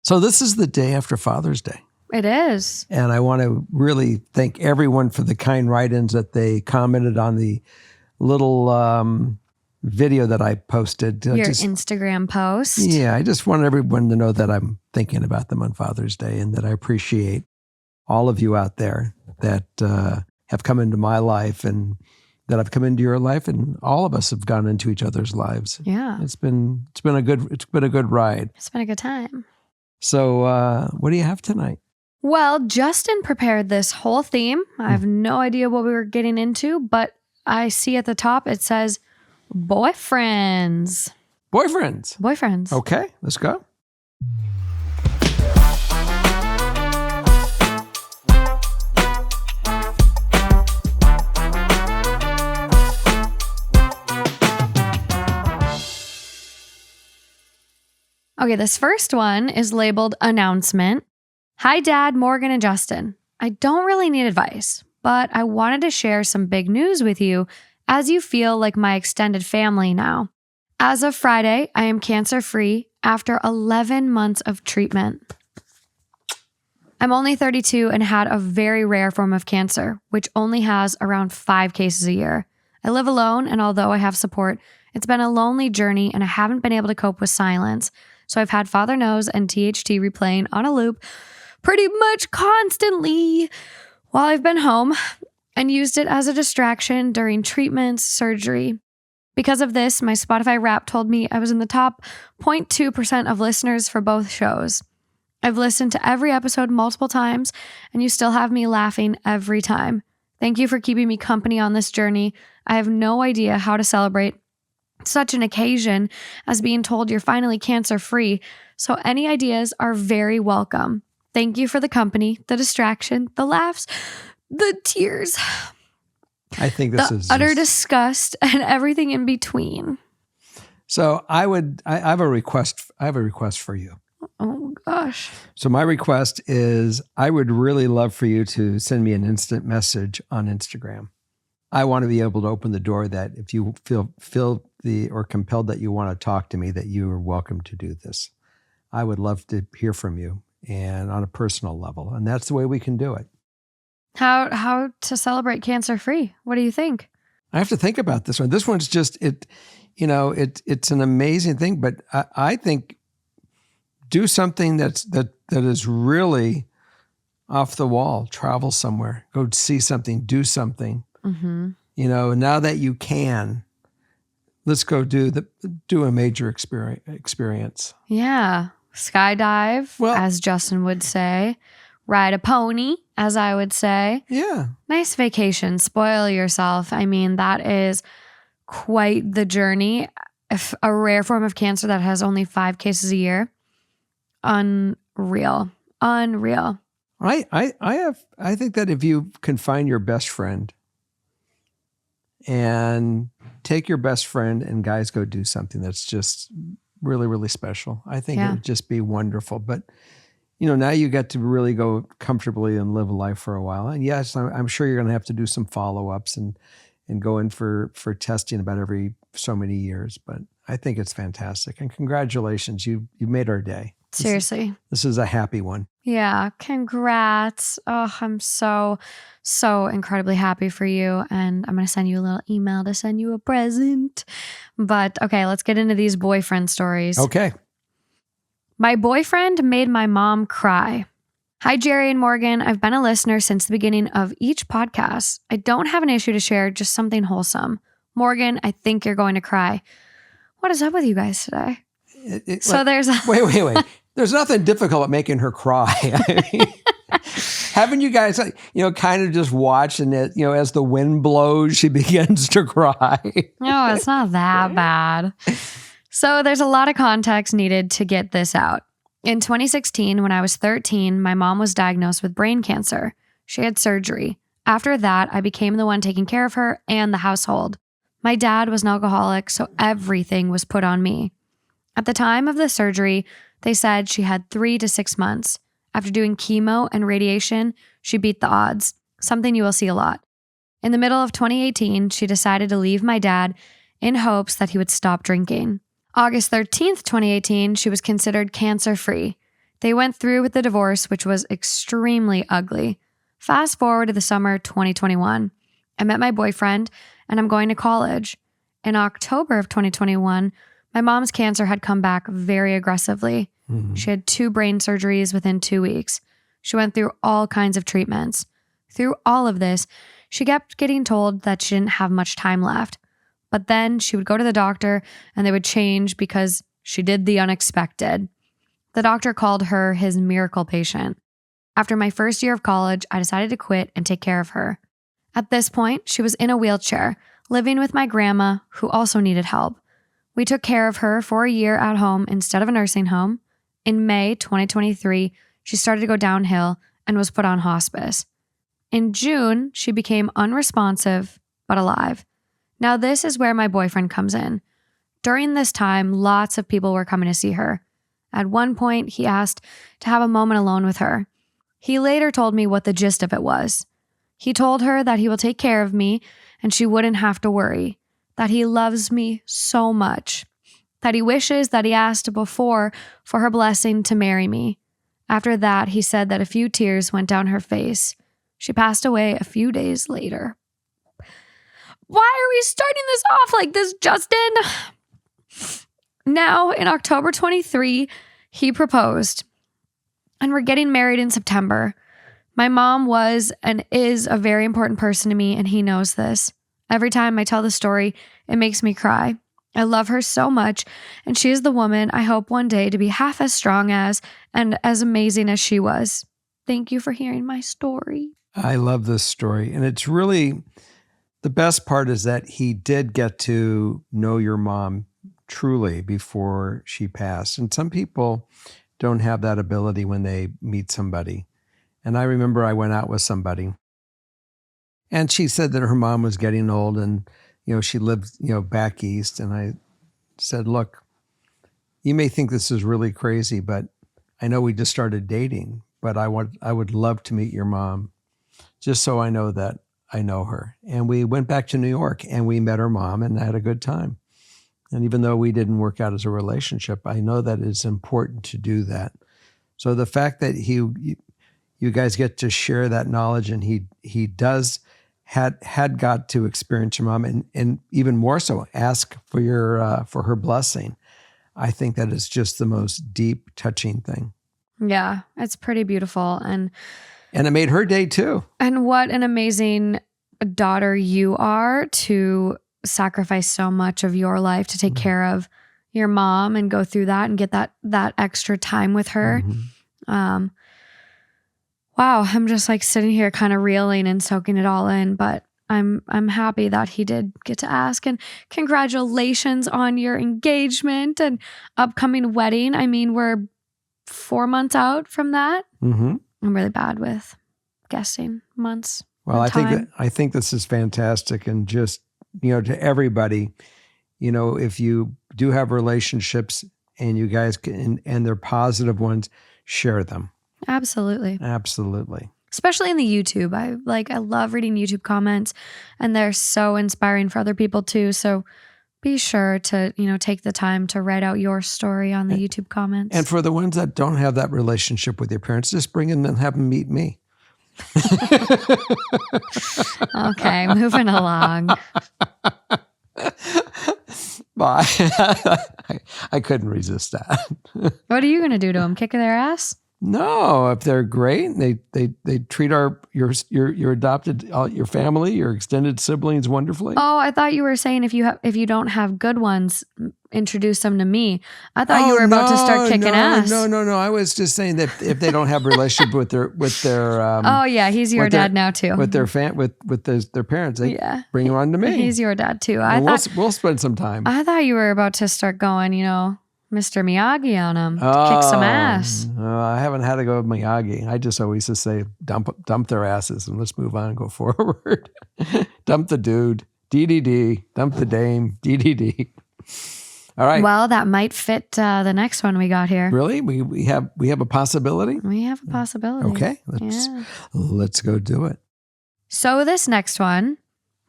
So this is the day after Father's Day. It is. And I want to really thank everyone for the kind write-ins that they commented on the little video that I posted. Your Instagram post. Yeah, I just want everyone to know that I'm thinking about them on Father's Day and that I appreciate all of you out there that have come into my life and that I've come into your life, and all of us have gone into each other's lives. Yeah. It's been a good ride. It's been a good time. So what do you have tonight? Well, Justin prepared this whole theme. I have no idea what we were getting into, but I see at the top it says boyfriends. Boyfriends. Okay, let's go. Okay, this first one is labeled announcement. Hi, Dad, Morgan, and Justin. I don't really need advice, but I wanted to share some big news with you as you feel like my extended family now. As of Friday, I am cancer-free after 11 months of treatment. I'm only 32 and had a very rare form of cancer, which only has around 5 cases a year. I live alone, and although I have support, it's been a lonely journey and I haven't been able to cope with silence. So I've had Father Knows and THT replaying on a loop pretty much constantly while I've been home and used it as a distraction during treatments, surgery. Because of this, my Spotify Wrapped told me I was in the top 0.2% of listeners for both shows. I've listened to every episode multiple times, and you still have me laughing every time. Thank you for keeping me company on this journey. I have no idea how to celebrate such an occasion as being told you're finally cancer-free, so any ideas are very welcome. Thank you for the company, the distraction, the laughs, the tears. I think this is utter disgust and everything in between. So I have a request. I have a request for you. Oh gosh. So my request is I would really love for you to send me an instant message on Instagram. I want to be able to open the door that if you feel or compelled that you want to talk to me, that you are welcome to do this. I would love to hear from you and on a personal level. And that's the way we can do it. How to celebrate cancer-free? What do you think? I have to think about this one. This one's just, it's an amazing thing, but I think do something that is really off the wall. Travel somewhere, go see something, do something. Mm-hmm. Now that you can, let's go do a major experience. Yeah. Skydive, well, as Justin would say. Ride a pony, as I would say. Yeah. Nice vacation. Spoil yourself. I mean, that is quite the journey. If a rare form of cancer that has only 5 cases a year. Unreal. I think that if you can find your best friend and take your best friend and guys go do something that's just really, really special, I think it would just be wonderful. But now you get to really go comfortably and live a life for a while. And yes, I'm sure you're going to have to do some follow-ups and go in for testing about every so many years. But I think it's fantastic. And congratulations, you made our day. Seriously. This is a happy one. Yeah, congrats. Oh, I'm so incredibly happy for you. And I'm going to send you a little email to send you a present. But okay, let's get into these boyfriend stories. Okay. My boyfriend made my mom cry. Hi, Jerry and Morgan. I've been a listener since the beginning of each podcast. I don't have an issue to share, just something wholesome. Morgan, I think you're going to cry. What is up with you guys today? Wait. There's nothing difficult about making her cry. Haven't you guys, kind of just watched and as the wind blows, she begins to cry? No, it's not that bad. So there's a lot of context needed to get this out. In 2016, when I was 13, my mom was diagnosed with brain cancer. She had surgery. After that, I became the one taking care of her and the household. My dad was an alcoholic, so everything was put on me. At the time of the surgery, they said she had 3 to 6 months. After doing chemo and radiation, she beat the odds, something you will see a lot. In the middle of 2018, she decided to leave my dad in hopes that he would stop drinking. August 13th, 2018, she was considered cancer-free. They went through with the divorce, which was extremely ugly. Fast forward to the summer 2021. I met my boyfriend and I'm going to college. In October of 2021, my mom's cancer had come back very aggressively. She had 2 brain surgeries within 2 weeks. She went through all kinds of treatments. Through all of this, she kept getting told that she didn't have much time left. But then she would go to the doctor and they would change because she did the unexpected. The doctor called her his miracle patient. After my first year of college, I decided to quit and take care of her. At this point, she was in a wheelchair, living with my grandma, who also needed help. We took care of her for a year at home instead of a nursing home. In May 2023, she started to go downhill and was put on hospice. In June, she became unresponsive, but alive. Now this is where my boyfriend comes in. During this time, lots of people were coming to see her. At one point, he asked to have a moment alone with her. He later told me what the gist of it was. He told her that he will take care of me and she wouldn't have to worry, that he loves me so much, that he wishes that he asked before for her blessing to marry me. After that, he said that a few tears went down her face. She passed away a few days later. Why are we starting this off like this, Justin? Now, in October 23, he proposed, and we're getting married in September. My mom was and is a very important person to me, and he knows this. Every time I tell the story, it makes me cry. I love her so much, and she is the woman I hope one day to be half as strong as and as amazing as she was. Thank you for hearing my story. I love this story. And it's really, the best part is that he did get to know your mom truly before she passed. And some people don't have that ability when they meet somebody. And I remember I went out with somebody and she said that her mom was getting old and, she lived, back east. And I said, look, you may think this is really crazy, but I know we just started dating, but I would love to meet your mom just so I know that I know her. And we went back to New York and we met her mom and had a good time. And even though we didn't work out as a relationship, I know that it's important to do that. So the fact that you guys get to share that knowledge and he had got to experience your mom and even more so ask for her blessing. I think that is just the most deep, touching thing. Yeah, it's pretty beautiful. And it made her day too. And what an amazing daughter you are to sacrifice so much of your life to take care of your mom and go through that and get that extra time with her. Wow, I'm just like sitting here kind of reeling and soaking it all in, but I'm happy that he did get to ask, and congratulations on your engagement and upcoming wedding. I mean, we're 4 months out from that. I'm really bad with guessing months. Well, I think this is fantastic, and just to everybody, if you do have relationships and you guys can, and they're positive ones, share them. Absolutely. Especially in the YouTube. I love reading YouTube comments, and they're so inspiring for other people too. So be sure to, take the time to write out your story on the YouTube comments. And for the ones that don't have that relationship with your parents, just bring them and have them meet me. Okay, moving along. Bye. I couldn't resist that. What are you going to do to them? Kick their ass? No, if they're great, they treat your adopted your family, your extended siblings wonderfully. Oh, I thought you were saying if you don't have good ones, introduce them to me. I thought you were about to start kicking ass. No. I was just saying that if they don't have a relationship with their oh yeah, he's your dad now too. With their their parents, they bring him on to me. He's your dad too. We'll spend some time. I thought you were about to start going, Mr. Miyagi on him, kick some ass. I haven't had to go with Miyagi. I just always just say dump their asses and let's move on and go forward. Dump the dude, DDD. Dump the dame, DDD. All right. Well, that might fit the next one we got here. Really? We have a possibility? We have a possibility. Okay. Let's go do it. So this next one,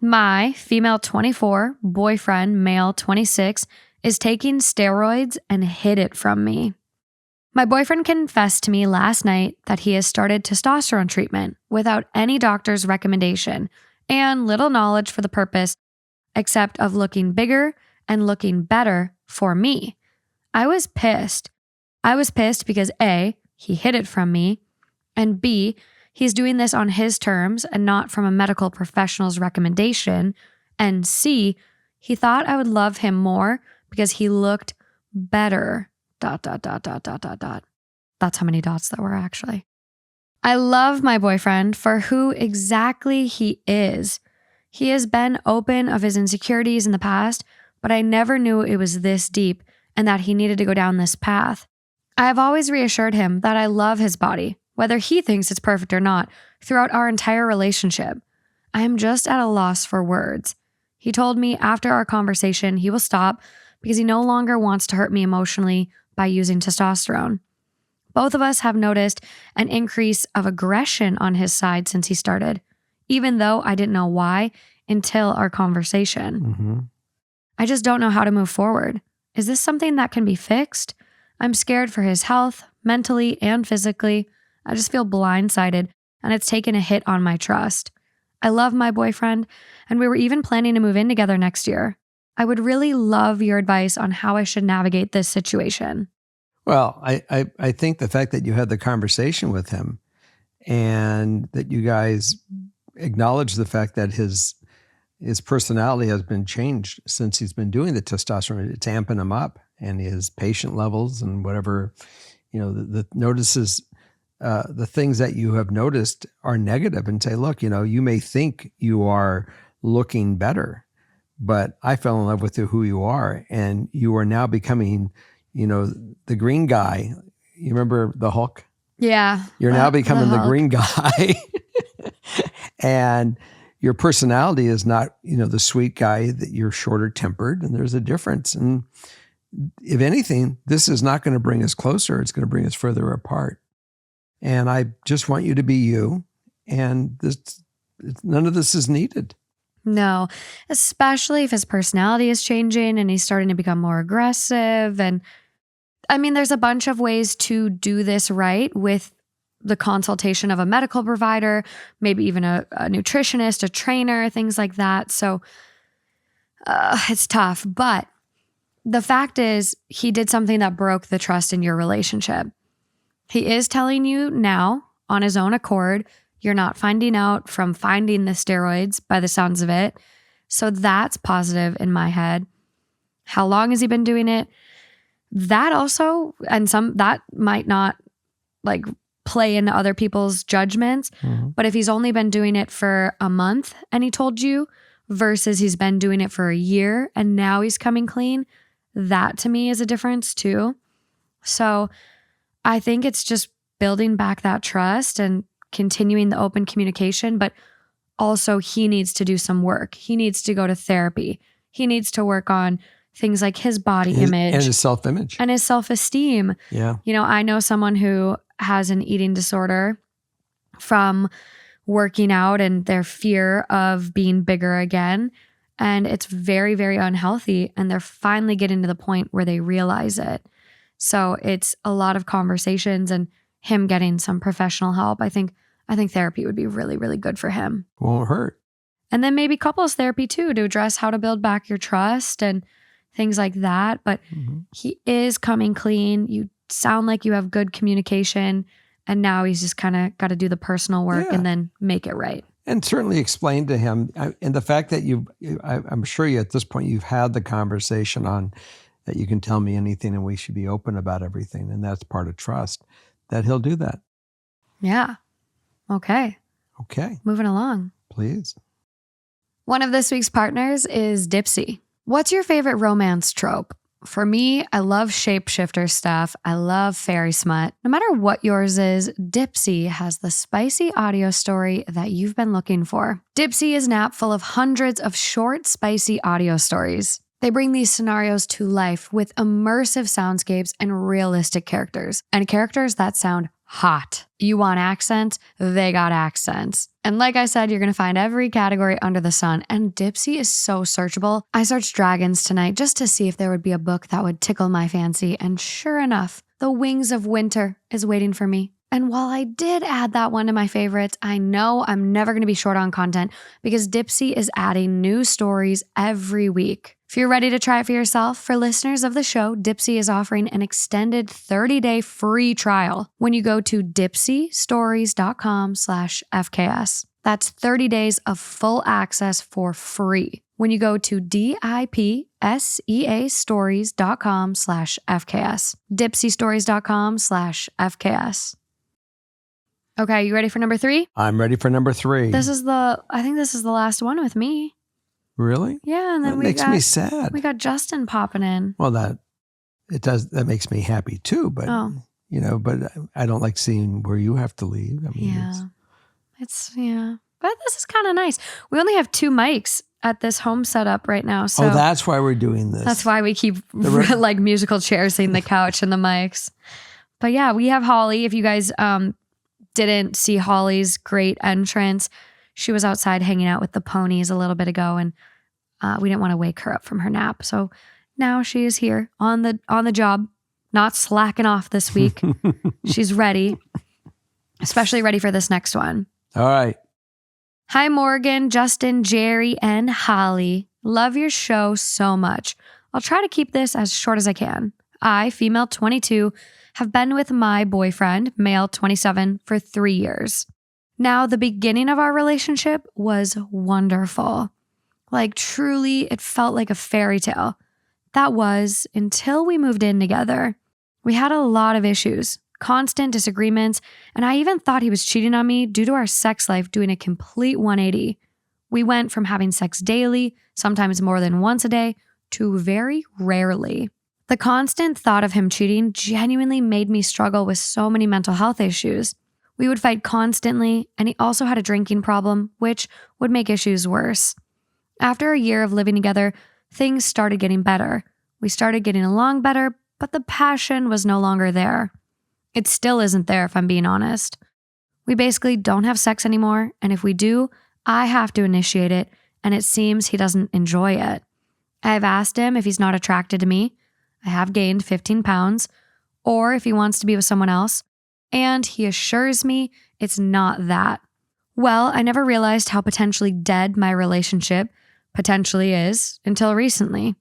my female 24, boyfriend, male 26, is taking steroids and hid it from me. My boyfriend confessed to me last night that he has started testosterone treatment without any doctor's recommendation and little knowledge for the purpose except of looking bigger and looking better for me. I was pissed. I was pissed because A, he hid it from me, and B, he's doing this on his terms and not from a medical professional's recommendation, and C, he thought I would love him more because he looked better. ... That's how many dots there were actually. I love my boyfriend for who exactly he is. He has been open of his insecurities in the past, but I never knew it was this deep and that he needed to go down this path. I have always reassured him that I love his body, whether he thinks it's perfect or not, throughout our entire relationship. I am just at a loss for words. He told me after our conversation he will stop because he no longer wants to hurt me emotionally by using testosterone. Both of us have noticed an increase of aggression on his side since he started, even though I didn't know why until our conversation. Mm-hmm. I just don't know how to move forward. Is this something that can be fixed? I'm scared for his health, mentally and physically. I just feel blindsided, and it's taken a hit on my trust. I love my boyfriend, and we were even planning to move in together next year. I would really love your advice on how I should navigate this situation. Well, I think the fact that you had the conversation with him and that you guys acknowledge the fact that his personality has been changed since he's been doing the testosterone, it's amping him up, and his patient levels and whatever, the notices, the things that you have noticed are negative, and say, look, you may think you are looking better, but I fell in love with who you are, and you are now becoming, the green guy. You remember the Hulk? Yeah. You're now becoming the green guy. And your personality is not, the sweet guy, that you're shorter tempered, and there's a difference. And if anything, this is not going to bring us closer. It's going to bring us further apart. And I just want you to be you. And none of this is needed. No, especially if his personality is changing and he's starting to become more aggressive. And I mean, there's a bunch of ways to do this right with the consultation of a medical provider, maybe even a nutritionist, a trainer, things like that. So it's tough. But the fact is, he did something that broke the trust in your relationship. He is telling you now on his own accord. You're not finding out from finding the steroids by the sounds of it. So that's positive in my head. How long has he been doing it? That also, and that might not play into other people's judgments. Mm-hmm. But if he's only been doing it for a month and he told you, versus he's been doing it for a year and now he's coming clean, that to me is a difference too. So I think it's just building back that trust and continuing the open communication, but also he needs to do some work. He needs to go to therapy. He needs to work on things like his body image. And his self-image. And his self-esteem. Yeah. I know someone who has an eating disorder from working out and their fear of being bigger again. And it's very, very unhealthy. And they're finally getting to the point where they realize it. So it's a lot of conversations and him getting some professional help. I think therapy would be really, really good for him. Won't hurt. And then maybe couples therapy too, to address how to build back your trust and things like that. But he is coming clean. You sound like you have good communication. And now he's just kind of got to do the personal work and then make it right. And certainly explain to him, and the fact that I'm sure you at this point you've had the conversation on that you can tell me anything and we should be open about everything. And that's part of trust, that he'll do that. Yeah. Okay. Moving along. Please. One of this week's partners is Dipsy. What's your favorite romance trope? For me, I love shapeshifter stuff. I love fairy smut. No matter what yours is, Dipsy has the spicy audio story that you've been looking for. Dipsy is an app full of hundreds of short, spicy audio stories. They bring these scenarios to life with immersive soundscapes and realistic characters, and characters that sound hot. You want accents? They got accents. And like I said, you're going to find every category under the sun, and Dipsy is so searchable. I searched dragons tonight just to see if there would be a book that would tickle my fancy, and sure enough, The Wings of Winter is waiting for me. And while I did add that one to my favorites, I know I'm never going to be short on content because Dipsea is adding new stories every week. If you're ready to try it for yourself, for listeners of the show, Dipsea is offering an extended 30-day free trial when you go to dipseastories.com/FKS. That's 30 days of full access for free when you go to dipseastories.com/FKS. dipseastories.com/FKS. Okay, you ready for number 3? I'm ready for number 3. I think this is the last one with me. Really? Yeah, and then that makes me sad. We got Justin popping in. Well, that makes me happy too, but but I don't like seeing where you have to leave. I mean, but this is kind of nice. We only have 2 mics at this home setup right now, so that's why we're doing this. That's why we keep like musical chairs in the couch and the mics. But yeah, we have Holly. If you guys didn't see Holly's great entrance, she was outside hanging out with the ponies a little bit ago, and we didn't want to wake her up from her nap. So now she is here on the job, not slacking off this week. She's ready, especially ready for this next one. All right. Hi, Morgan, Justin, Jerry, and Holly. Love your show so much. I'll try to keep this as short as I can. I, female 22, have been with my boyfriend, male 27, for 3 years. Now, the beginning of our relationship was wonderful. Like, truly, it felt like a fairy tale. That was until we moved in together. We had a lot of issues, constant disagreements, and I even thought he was cheating on me due to our sex life doing a complete 180. We went from having sex daily, sometimes more than once a day, to very rarely. The constant thought of him cheating genuinely made me struggle with so many mental health issues. We would fight constantly, and he also had a drinking problem, which would make issues worse. After a year of living together, things started getting better. We started getting along better, but the passion was no longer there. It still isn't there, if I'm being honest. We basically don't have sex anymore, and if we do, I have to initiate it, and it seems he doesn't enjoy it. I've asked him if he's not attracted to me. I have gained 15 pounds, or if he wants to be with someone else, and he assures me it's not that. Well, I never realized how potentially dead my relationship potentially is until recently.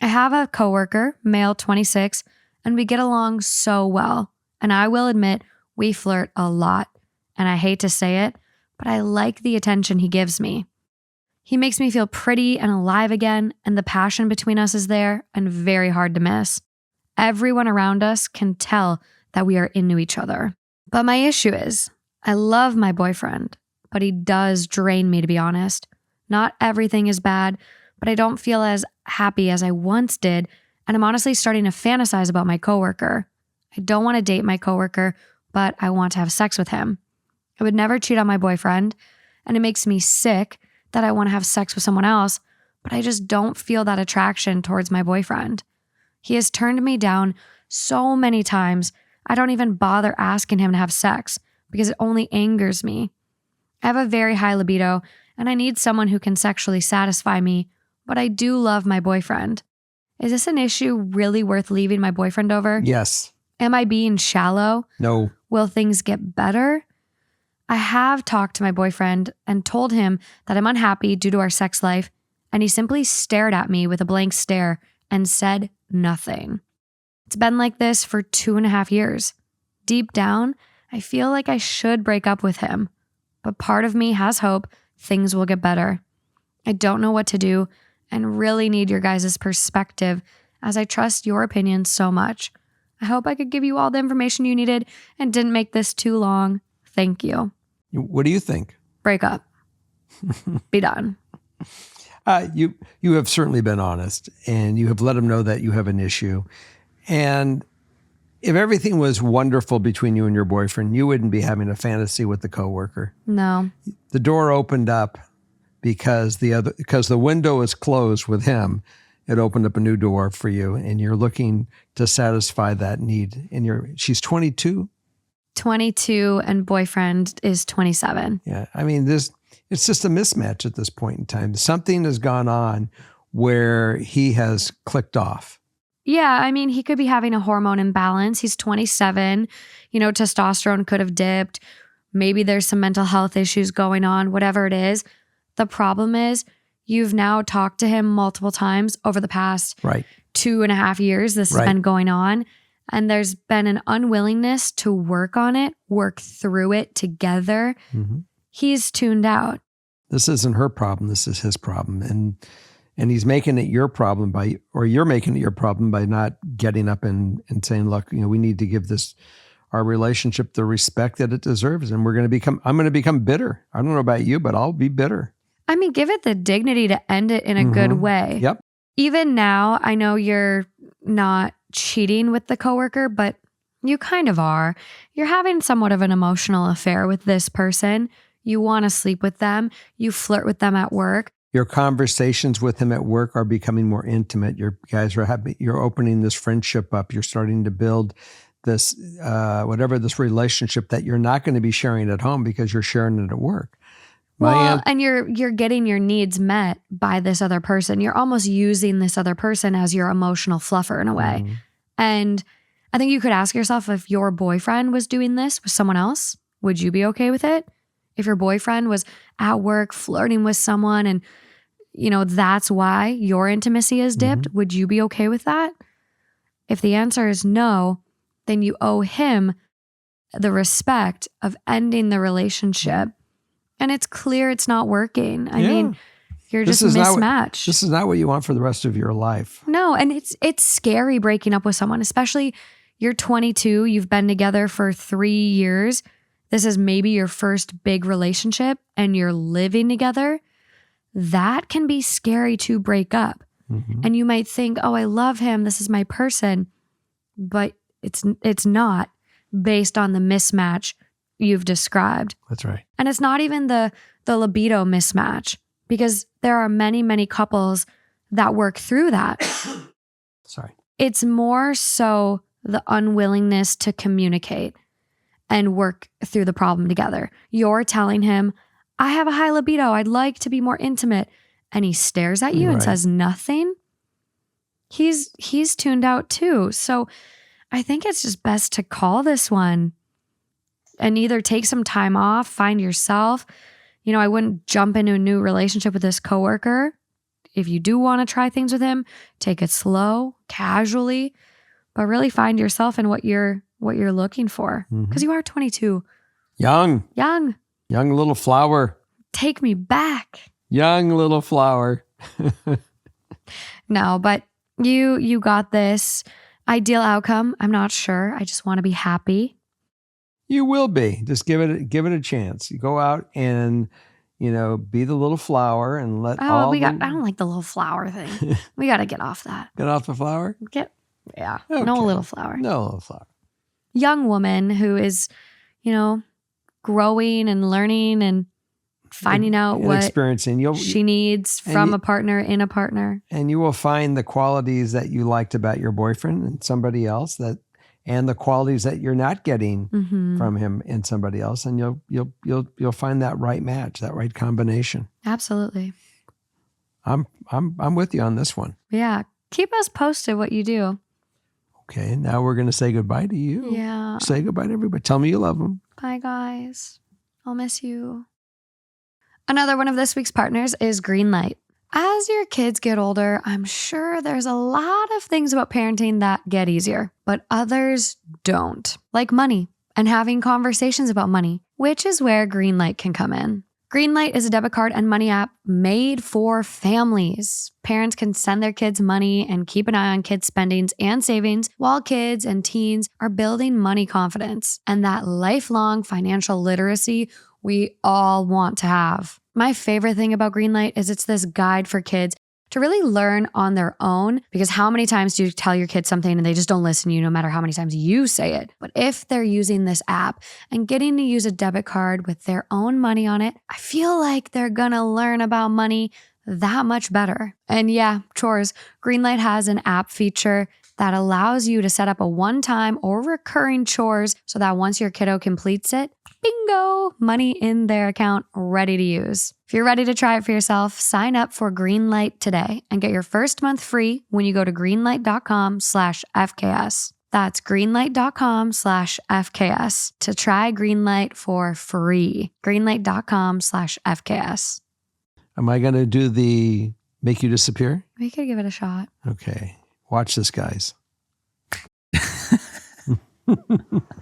I have a coworker, male 26, and we get along so well. And I will admit, we flirt a lot. And I hate to say it, but I like the attention he gives me. He makes me feel pretty and alive again, and the passion between us is there and very hard to miss. Everyone around us can tell that we are into each other. But my issue is, I love my boyfriend, but he does drain me, to be honest. Not everything is bad, but I don't feel as happy as I once did, and I'm honestly starting to fantasize about my coworker. I don't want to date my coworker, but I want to have sex with him. I would never cheat on my boyfriend, and it makes me sick that I want to have sex with someone else, but I just don't feel that attraction towards my boyfriend. He has turned me down so many times, I don't even bother asking him to have sex because it only angers me. I have a very high libido, and I need someone who can sexually satisfy me, but I do love my boyfriend. Is this an issue really worth leaving my boyfriend over? Yes. Am I being shallow? No. Will things get better? I have talked to my boyfriend and told him that I'm unhappy due to our sex life, and he simply stared at me with a blank stare and said nothing. It's been like this for 2.5 years. Deep down, I feel like I should break up with him, but part of me has hope things will get better. I don't know what to do and really need your guys' perspective as I trust your opinion so much. I hope I could give you all the information you needed and didn't make this too long. Thank you. What do you think? Break up. Be done. You have certainly been honest, and you have let him know that you have an issue. And if everything was wonderful between you and your boyfriend, you wouldn't be having a fantasy with the coworker. No. The door opened up because the window was closed with him. It opened up a new door for you, and you're looking to satisfy that need. And she's 22. 22 and boyfriend is 27. Yeah. I mean, it's just a mismatch at this point in time. Something has gone on where he has clicked off. Yeah, I mean, he could be having a hormone imbalance. He's 27. Testosterone could have dipped. Maybe there's some mental health issues going on, whatever it is. The problem is you've now talked to him multiple times over the past 2.5 years. This has been going on. And there's been an unwillingness to work on it, work through it together. Mm-hmm. He's tuned out. This isn't her problem. This is his problem. And he's making it your problem you're making it your problem by not getting up and saying, look, we need to give our relationship the respect that it deserves. And I'm going to become bitter. I don't know about you, but I'll be bitter. I mean, give it the dignity to end it in a good way. Yep. Even now, I know you're not cheating with the coworker, but you kind of are. You're having somewhat of an emotional affair with this person. You want to sleep with them. You flirt with them at work. Your conversations with him at work are becoming more intimate. You're opening this friendship up. You're starting to build this, this relationship that you're not going to be sharing at home because you're sharing it at work. And you're getting your needs met by this other person. You're almost using this other person as your emotional fluffer in a way. Mm-hmm. And I think you could ask yourself, if your boyfriend was doing this with someone else, would you be okay with it? If your boyfriend was at work flirting with someone and, that's why your intimacy is dipped, would you be okay with that? If the answer is no, then you owe him the respect of ending the relationship. And it's clear it's not working. I mean, you're just mismatched. This is not what you want for the rest of your life. No, and it's scary breaking up with someone, especially you're 22, you've been together for 3 years. This is maybe your first big relationship and you're living together. That can be scary to break up. Mm-hmm. And you might think, oh, I love him. This is my person. But it's not based on the mismatch you've described. That's right. And it's not even the libido mismatch, because there are many, many couples that work through that. Sorry. It's more so the unwillingness to communicate and work through the problem together. You're telling him, I have a high libido. I'd like to be more intimate. And he stares at you and says nothing. He's tuned out too. So I think it's just best to call this one and either take some time off, find yourself. I wouldn't jump into a new relationship with this coworker. If you do want to try things with him, take it slow, casually, but really find yourself in what you're looking for. Because you are 22. Young little flower. Take me back. Young little flower. No, but you got this. Ideal outcome, I'm not sure. I just want to be happy. You will be. Just give it a chance. You go out and, be the little flower and let I don't like the little flower thing. We got to get off that. Get off the flower? Okay. No little flower. No little flower. Young woman who is, growing and learning and finding out what experiencing. She needs from a partner in a partner. And you will find the qualities that you liked about your boyfriend and somebody else, and the qualities that you're not getting from him in somebody else, and you'll find that right match, that right combination. Absolutely. I'm with you on this one. Yeah. Keep us posted what you do. Okay, now we're going to say goodbye to you. Yeah. Say goodbye to everybody. Tell me you love them. Bye, guys. I'll miss you. Another one of this week's partners is Greenlight. As your kids get older, I'm sure there's a lot of things about parenting that get easier, but others don't, like money and having conversations about money, which is where Greenlight can come in. Greenlight is a debit card and money app made for families. Parents can send their kids money and keep an eye on kids' spendings and savings while kids and teens are building money confidence and that lifelong financial literacy we all want to have. My favorite thing about Greenlight is it's this guide for kids to really learn on their own, because how many times do you tell your kids something and they just don't listen to you no matter how many times you say it? But if they're using this app and getting to use a debit card with their own money on it, I feel like they're gonna learn about money that much better. And yeah, chores. Greenlight has an app feature that allows you to set up a one-time or recurring chores so that once your kiddo completes it, bingo, money in their account ready to use. If you're ready to try it for yourself, sign up for Greenlight today and get your first month free when you go to greenlight.com/FKS. That's greenlight.com/FKS to try Greenlight for free. Greenlight.com/FKS. Am I going to do the make you disappear? We could give it a shot. Okay. Watch this, guys.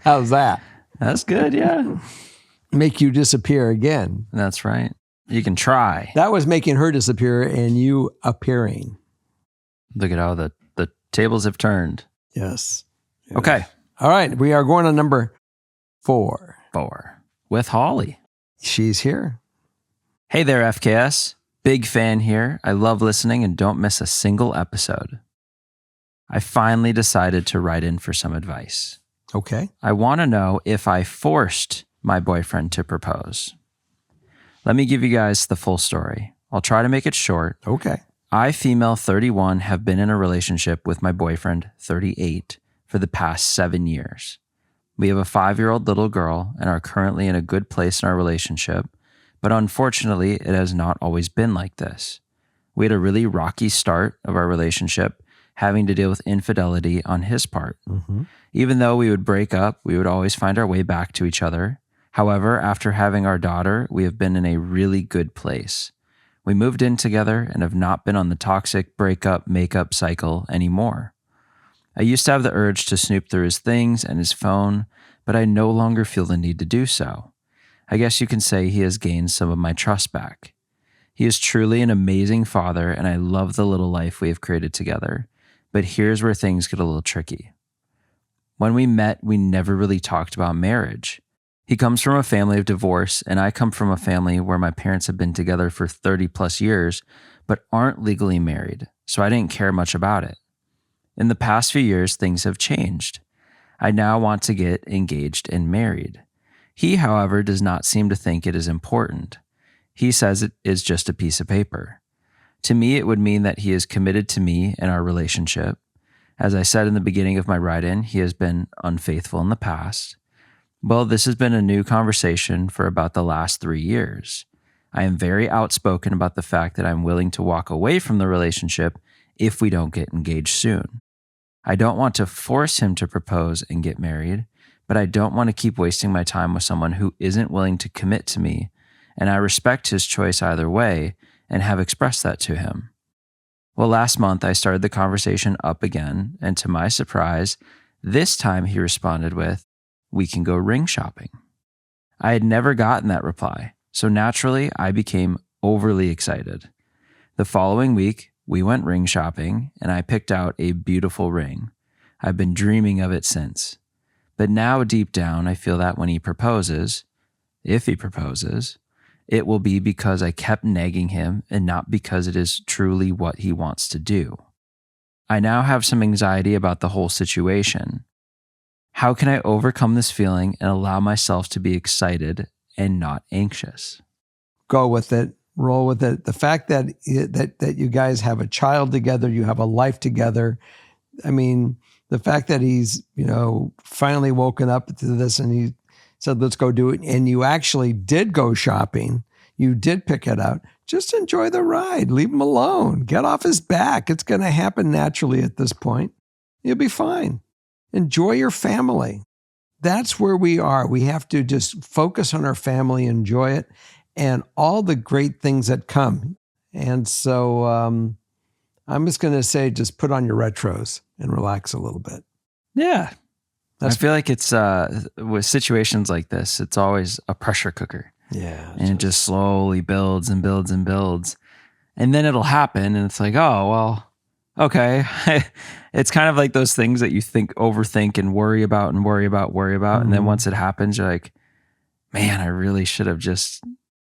How's that? That's good, yeah. Make you disappear again. That's right. You can try. That was making her disappear and you appearing. Look at how the tables have turned. Yes. Okay. All right. We are going on number 4. 4. With Holly. She's here. Hey there, FKS. Big fan here. I love listening and don't miss a single episode. I finally decided to write in for some advice. Okay. I want to know if I forced my boyfriend to propose. Let me give you guys the full story. I'll try to make it short. Okay. I, female 31, have been in a relationship with my boyfriend, 38, for the past 7 years. We have a 5-year-old little girl and are currently in a good place in our relationship, but unfortunately, it has not always been like this. We had a really rocky start of our relationship, having to deal with infidelity on his part. Mm-hmm. Even though we would break up, we would always find our way back to each other. However, after having our daughter, we have been in a really good place. We moved in together and have not been on the toxic breakup, makeup cycle anymore. I used to have the urge to snoop through his things and his phone, but I no longer feel the need to do so. I guess you can say he has gained some of my trust back. He is truly an amazing father, and I love the little life we have created together. But here's where things get a little tricky. When we met, we never really talked about marriage. He comes from a family of divorce, and I come from a family where my parents have been together for 30 plus years, but aren't legally married, so I didn't care much about it. In the past few years, things have changed. I now want to get engaged and married. He, however, does not seem to think it is important. He says it is just a piece of paper. To me, it would mean that he is committed to me and our relationship. As I said in the beginning of my write-in, he has been unfaithful in the past. Well, this has been a new conversation for about the last 3 years. I am very outspoken about the fact that I'm willing to walk away from the relationship if we don't get engaged soon. I don't want to force him to propose and get married, but I don't want to keep wasting my time with someone who isn't willing to commit to me, and I respect his choice either way and have expressed that to him. Well, last month I started the conversation up again, and to my surprise, this time he responded with, "We can go ring shopping." I had never gotten that reply, so naturally I became overly excited. The following week, we went ring shopping, and I picked out a beautiful ring. I've been dreaming of it since. But now deep down, I feel that when he proposes, if he proposes, it will be because I kept nagging him and not because it is truly what he wants to do. I now have some anxiety about the whole situation. How can I overcome this feeling and allow myself to be excited and not anxious? Go with it. Roll with it. The fact that you guys have a child together, you have a life together. I mean, the fact that he's, finally woken up to this and he said, let's go do it. And you actually did go shopping. You did pick it out. Just enjoy the ride. Leave him alone. Get off his back. It's going to happen naturally at this point. You'll be fine. Enjoy your family. That's where we are. We have to just focus on our family, enjoy it, and all the great things that come. And so I'm just going to say, just put on your retros and relax a little bit. Yeah. I feel like it's with situations like this, it's always a pressure cooker. Yeah. And it just slowly builds and builds and builds. And then it'll happen and it's like, oh, well, okay. It's kind of like those things that you overthink and worry about. Mm-hmm. And then once it happens, you're like, man, I really should have just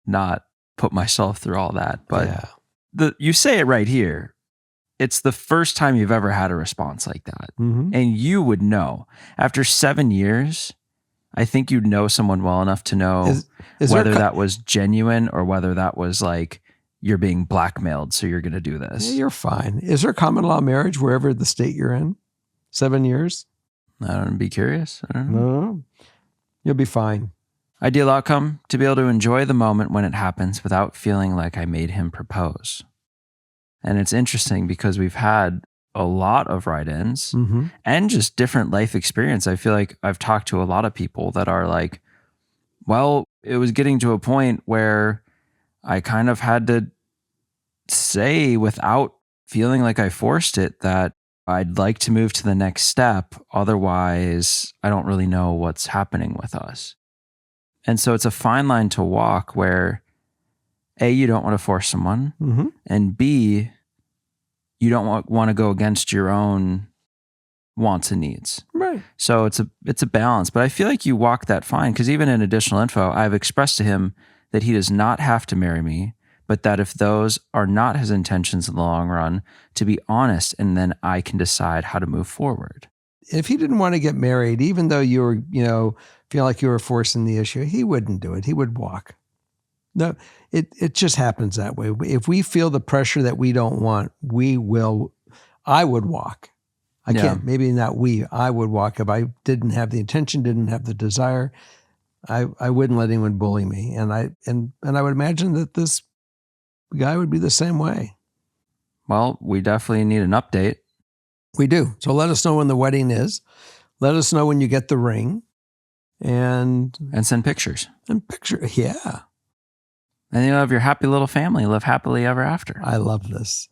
not put myself through all that. But you say it right here. It's the first time you've ever had a response like that. Mm-hmm. And you would know. After 7 years, I think you'd know someone well enough to know whether that was genuine or whether that was like, you're being blackmailed, so you're going to do this. Yeah, you're fine. Is there common law marriage wherever the state you're in? 7 years? I don't know. Be curious. I don't know. No. You'll be fine. Ideal outcome, to be able to enjoy the moment when it happens without feeling like I made him propose. And it's interesting because we've had a lot of write-ins and just different life experience. I feel like I've talked to a lot of people that are like, well, it was getting to a point where I kind of had to say without feeling like I forced it that I'd like to move to the next step. Otherwise, I don't really know what's happening with us. And so it's a fine line to walk where A, you don't want to force someone, and B, you don't want to go against your own wants and needs. Right. So it's a balance, but I feel like you walk that fine because even in additional info, I've expressed to him that he does not have to marry me, but that if those are not his intentions in the long run, to be honest, and then I can decide how to move forward. If he didn't want to get married, even though you were, feel like you were forcing the issue, he wouldn't do it. He would walk. No, it just happens that way. If we feel the pressure that we don't want, I would walk. I can't, maybe not I would walk. If I didn't have the intention, didn't have the desire, I wouldn't let anyone bully me. And I would imagine that this guy would be the same way. Well, we definitely need an update. We do. So let us know when the wedding is. Let us know when you get the ring. And send pictures. Yeah. And you have your happy little family, live happily ever after. I love this.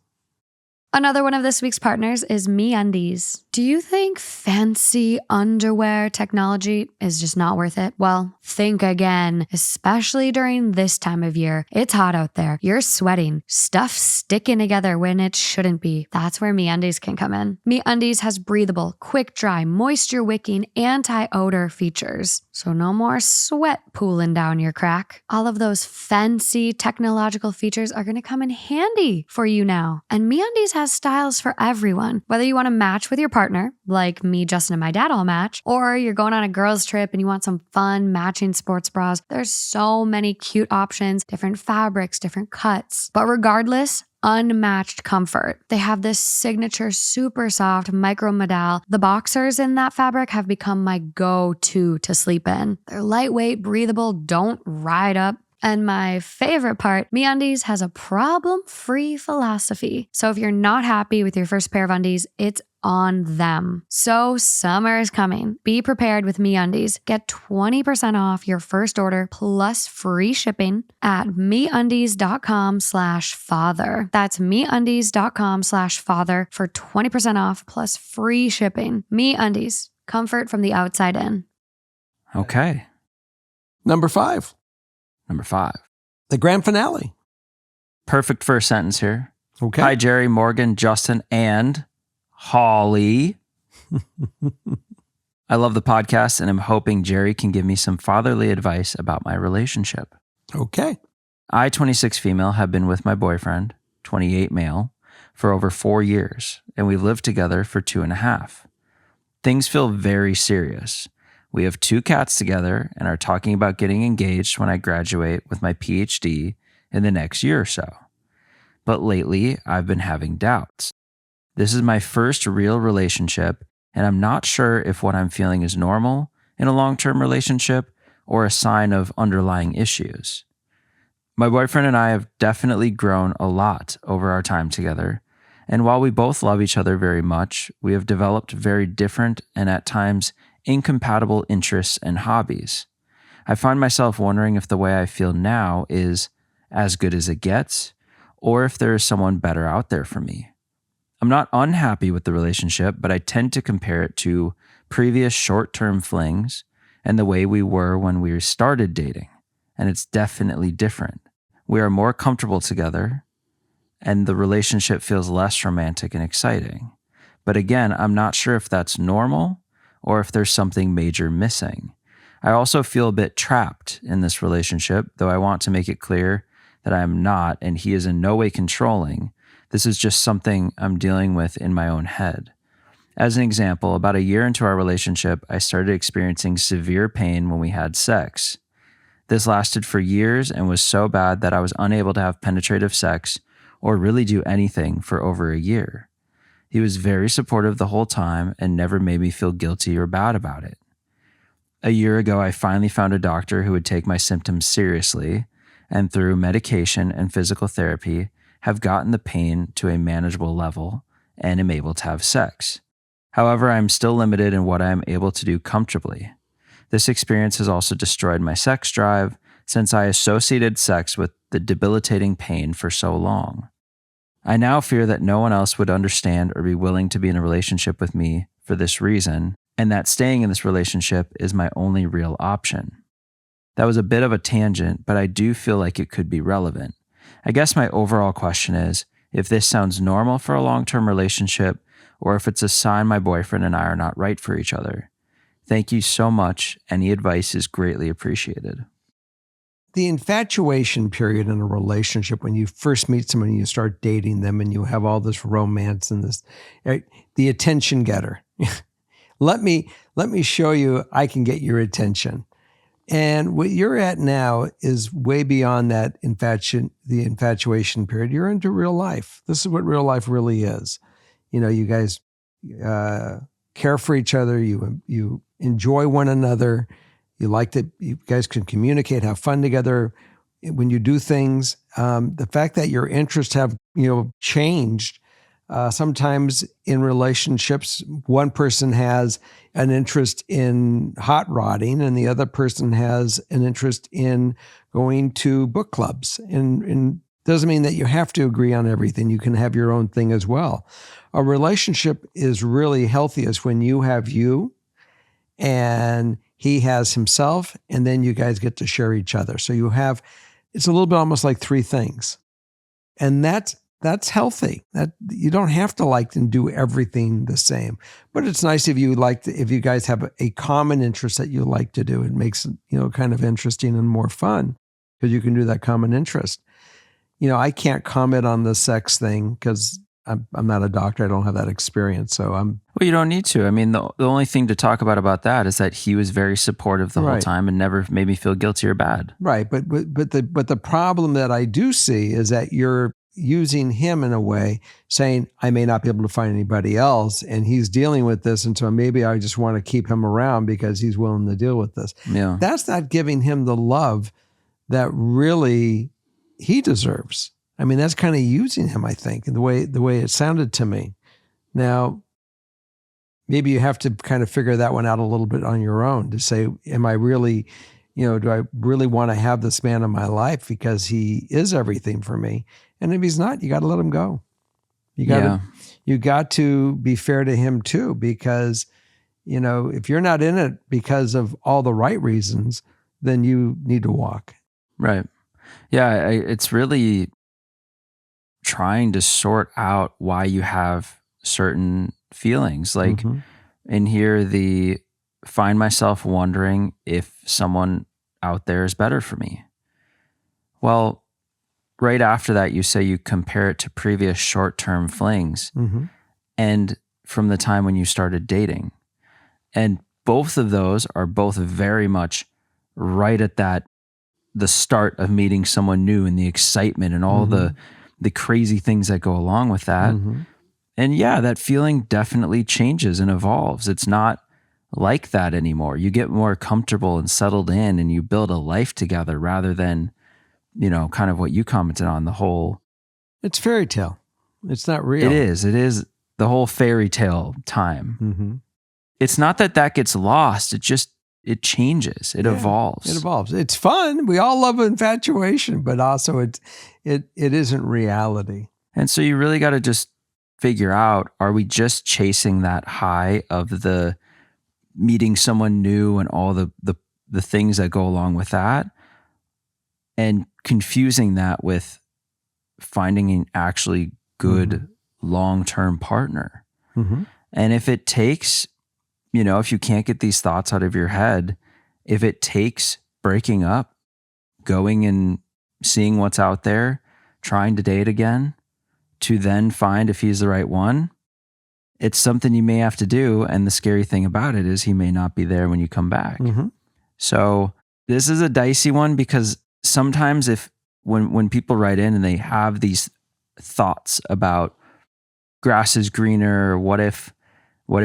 Another one of this week's partners is MeUndies. Do you think fancy underwear technology is just not worth it? Well, think again, especially during this time of year. It's hot out there. You're sweating. Stuff sticking together when it shouldn't be. That's where MeUndies can come in. MeUndies has breathable, quick dry, moisture wicking, anti-odor features. So no more sweat pooling down your crack. All of those fancy technological features are going to come in handy for you now. And MeUndies has styles for everyone. Whether you want to match with your partner, like me, Justin, and my dad all match, or you're going on a girls' trip and you want some fun matching sports bras, there's so many cute options, different fabrics, different cuts. But regardless, unmatched comfort. They have this signature super soft micro modal. The boxers in that fabric have become my go-to to sleep in. They're lightweight, breathable, don't ride up. And my favorite part, MeUndies has a problem-free philosophy. So if you're not happy with your first pair of undies, it's on them. So summer is coming. Be prepared with MeUndies. Get 20% off your first order plus free shipping at MeUndies.com/father. That's MeUndies.com/father for 20% off plus free shipping. MeUndies, comfort from the outside in. Okay. Number 5. The grand finale. Perfect first sentence here. Okay. Hi, Jerry, Morgan, Justin, and Holly. I love the podcast and I'm hoping Jerry can give me some fatherly advice about my relationship. Okay. I, 26 female, have been with my boyfriend, 28 male, for over 4 years, and we've lived together for 2.5. Things feel very serious. We have 2 cats together and are talking about getting engaged when I graduate with my PhD in the next year or so. But lately, I've been having doubts. This is my first real relationship, and I'm not sure if what I'm feeling is normal in a long-term relationship or a sign of underlying issues. My boyfriend and I have definitely grown a lot over our time together, and while we both love each other very much, we have developed very different and at times incompatible interests and hobbies. I find myself wondering if the way I feel now is as good as it gets, or if there is someone better out there for me. I'm not unhappy with the relationship, but I tend to compare it to previous short-term flings and the way we were when we started dating, and it's definitely different. We are more comfortable together, and the relationship feels less romantic and exciting. But again, I'm not sure if that's normal or if there's something major missing. I also feel a bit trapped in this relationship, though I want to make it clear that I am not, and he is in no way controlling. This is just something I'm dealing with in my own head. As an example, about a year into our relationship, I started experiencing severe pain when we had sex. This lasted for years and was so bad that I was unable to have penetrative sex or really do anything for over a year. He was very supportive the whole time and never made me feel guilty or bad about it. A year ago, I finally found a doctor who would take my symptoms seriously, and through medication and physical therapy, have gotten the pain to a manageable level and am able to have sex. However, I'm still limited in what I am able to do comfortably. This experience has also destroyed my sex drive since I associated sex with the debilitating pain for so long. I now fear that no one else would understand or be willing to be in a relationship with me for this reason, and that staying in this relationship is my only real option. That was a bit of a tangent, but I do feel like it could be relevant. I guess my overall question is if this sounds normal for a long-term relationship or if it's a sign my boyfriend and I are not right for each other. Thank you so much. Any advice is greatly appreciated. The infatuation period in a relationship, when you first meet someone, you start dating them and you have all this romance and this, right? The attention getter. Let me show you I can get your attention. And what you're at now is way beyond that the infatuation period. You're into real life. This is what real life really is. You guys care for each other. You enjoy one another. You like that you guys can communicate, have fun together when you do things. The fact that your interests have changed. Sometimes in relationships, one person has an interest in hot rodding and the other person has an interest in going to book clubs. And doesn't mean that you have to agree on everything. You can have your own thing as well. A relationship is really healthiest when you have you and he has himself, and then you guys get to share each other. So it's a little bit almost like three things. And that's healthy. That you don't have to like and do everything the same, but it's nice if you guys have a common interest that you like to do. It makes it kind of interesting and more fun because you can do that common interest. I can't comment on the sex thing because I'm not a doctor. I don't have that experience. So Well, you don't need to. I mean, the only thing to talk about that is that he was very supportive the whole time and never made me feel guilty or bad. Right. But the problem that I do see is that you're using him in a way, saying, I may not be able to find anybody else, and he's dealing with this, and so maybe I just want to keep him around because he's willing to deal with this. Yeah. That's not giving him the love that really he deserves. I mean, that's kind of using him, I think, in the way it sounded to me. Now, maybe you have to kind of figure that one out a little bit on your own to say, am I really, do I really want to have this man in my life because he is everything for me? And if he's not, you got to let him go. You got to be fair to him too, because, if you're not in it because of all the right reasons, then you need to walk. Right. Yeah. It's really trying to sort out why you have certain feelings. Like in here, find myself wondering if someone out there is better for me. Well, right after that, you say you compare it to previous short-term flings and from the time when you started dating. And both of those are both very much right at the start of meeting someone new and the excitement and all the crazy things that go along with that. And yeah, that feeling definitely changes and evolves. It's not like that anymore. You get more comfortable and settled in and you build a life together rather than, kind of what you commented on, the whole... It's fairy tale. It's not real. It is the whole fairy tale time. It's not that gets lost. It changes. It evolves. It evolves. It's fun. We all love infatuation, but also it isn't reality. And so you really got to just figure out, are we just chasing that high of the meeting someone new and all the things that go along with that, and confusing that with finding an actually good long-term partner? And if it takes, if you can't get these thoughts out of your head, if it takes breaking up, going and seeing what's out there, trying to date again, to then find if he's the right one, it's something you may have to do. And the scary thing about it is he may not be there when you come back. So this is a dicey one, because sometimes when people write in and they have these thoughts about grass is greener, or what if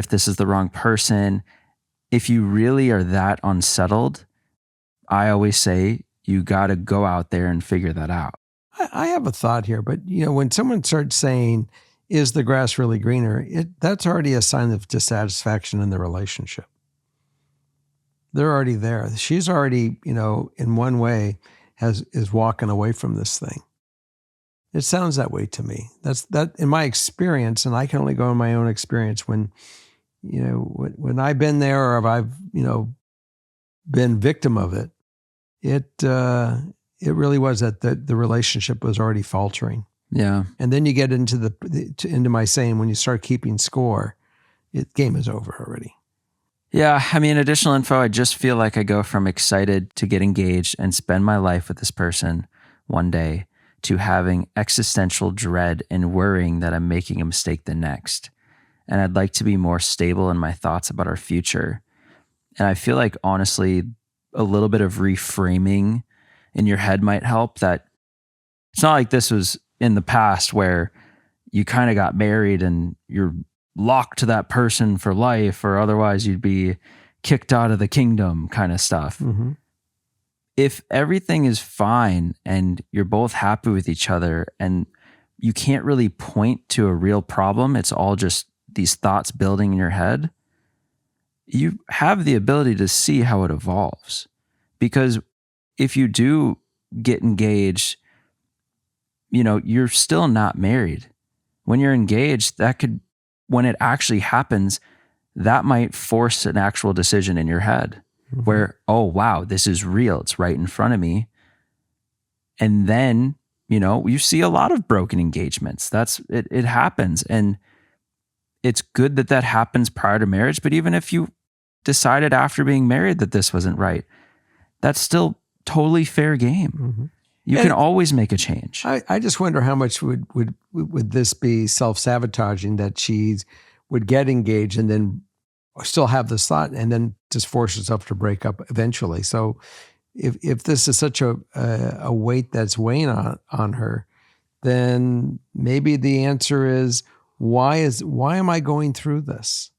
this is the wrong person, if you really are that unsettled, I always say you got to go out there and figure that out. I have a thought here, but when someone starts saying, "Is the grass really greener?" That's already a sign of dissatisfaction in the relationship. They're already there. She's already, in one way, is walking away from this thing. It sounds that way to me. That's in my experience, and I can only go in my own experience. When I've been there, or if I've been victim of it, it really was that the relationship was already faltering. Yeah. And then you get into into my saying, when you start keeping score, game is over already. Yeah. I mean, additional info, I just feel like I go from excited to get engaged and spend my life with this person one day to having existential dread and worrying that I'm making a mistake the next. And I'd like to be more stable in my thoughts about our future. And I feel like, honestly, a little bit of reframing in your head might help. That it's not like this was in the past where you kind of got married and you're locked to that person for life, or otherwise you'd be kicked out of the kingdom kind of stuff. Mm-hmm. If everything is fine and you're both happy with each other and you can't really point to a real problem, it's all just these thoughts building in your head, you have the ability to see how it evolves. Because if you do get engaged, you're still not married. When you're engaged, when it actually happens, that might force an actual decision in your head. Mm-hmm. Where, oh, wow, this is real. It's right in front of me. And then, you see a lot of broken engagements. It happens. And it's good that happens prior to marriage. But even if you decided after being married that this wasn't right, that's still totally fair game. Mm-hmm. You can always make a change. I just wonder how much would this be self-sabotaging, that she would get engaged and then still have this thought and then just force herself to break up eventually. So if this is such a weight that's weighing on her, then maybe the answer is, why am I going through this?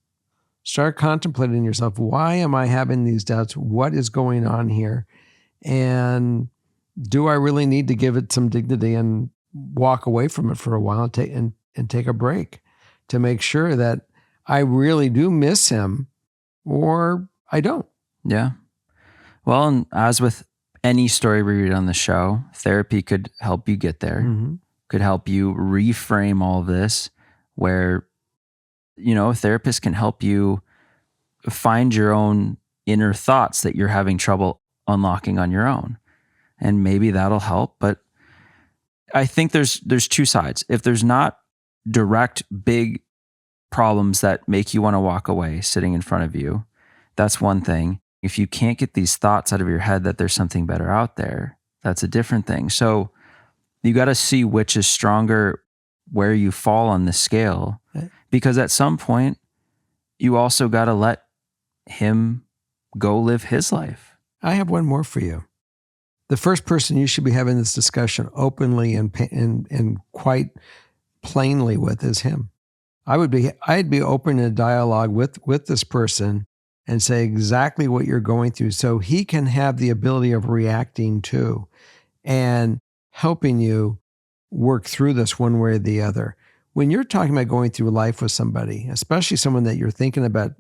Start contemplating yourself. Why am I having these doubts? What is going on here? And do I really need to give it some dignity and walk away from it for a while and take a break to make sure that I really do miss him, or I don't? Yeah. Well, and as with any story we read on the show, therapy could help you get there, mm-hmm. could help you reframe all of this, where, a therapist can help you find your own inner thoughts that you're having trouble unlocking on your own. And maybe that'll help. But I think there's two sides. If there's not direct big problems that make you want to walk away sitting in front of you, that's one thing. If you can't get these thoughts out of your head that there's something better out there, that's a different thing. So you got to see which is stronger, where you fall on the scale, because at some point you also got to let him go live his life. I have one more for you. The first person you should be having this discussion openly and quite plainly with is him. I'd be open in a dialogue with this person and say exactly what you're going through, so he can have the ability of reacting to and helping you work through this one way or the other. When you're talking about going through life with somebody, especially someone that you're thinking about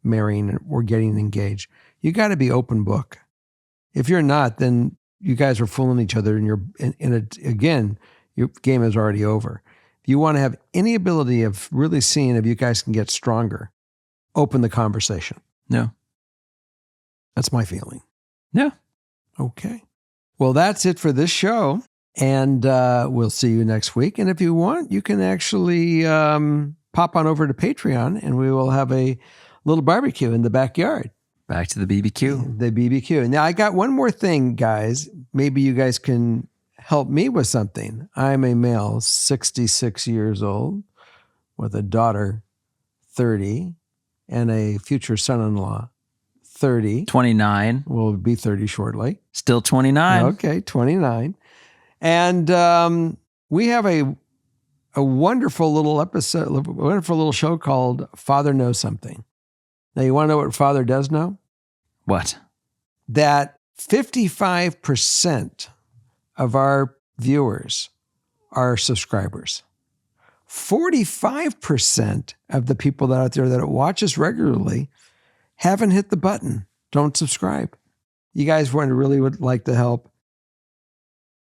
marrying or getting engaged, you got to be open book. If you're not, then you guys are fooling each other, and again, your game is already over. If you want to have any ability of really seeing if you guys can get stronger, open the conversation. No. That's my feeling. Yeah. Okay. Well, that's it for this show, and we'll see you next week. And if you want, you can actually pop on over to Patreon, and we will have a little barbecue in the backyard. Back to the BBQ. The BBQ. Now, I got one more thing, guys. Maybe you guys can help me with something. I'm a male, 66 years old, with a daughter, 30, and a future son-in-law, 30. 29. Will be 30 shortly. Still 29. Okay, 29. And we have a wonderful little episode, a wonderful little show called Father Knows Something. Now, you want to know what Father does know? What? That 55% of our viewers are subscribers. 45% of the people that are out there that watch us regularly haven't hit the button. Don't subscribe. You guys really would like to help.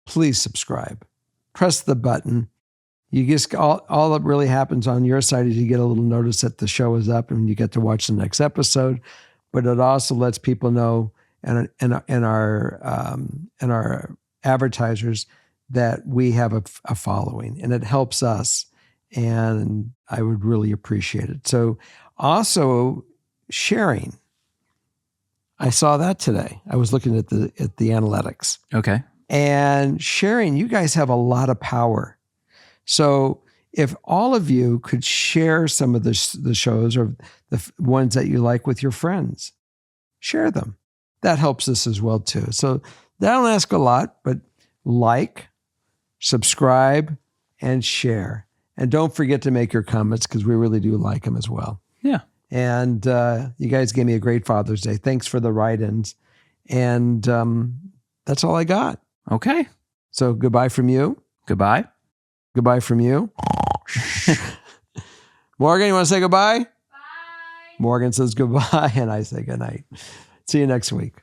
Please subscribe. Press the button. You just all that really happens on your side is you get a little notice that the show is up and you get to watch the next episode. But it also lets people know and our advertisers that we have a following, and it helps us. And I would really appreciate it. So also sharing. I saw that today. I was looking at the analytics. Okay. And sharing, you guys have a lot of power. So if all of you could share some of the shows or the ones that you like with your friends, share them. That helps us as well too. So that don't ask a lot, but like, subscribe, and share. And don't forget to make your comments because we really do like them as well. Yeah. And you guys gave me a great Father's Day. Thanks for the write-ins. And that's all I got. Okay. So goodbye from you. Goodbye. Goodbye from you. Morgan, you want to say goodbye? Bye. Morgan says goodbye, and I say good night. See you next week.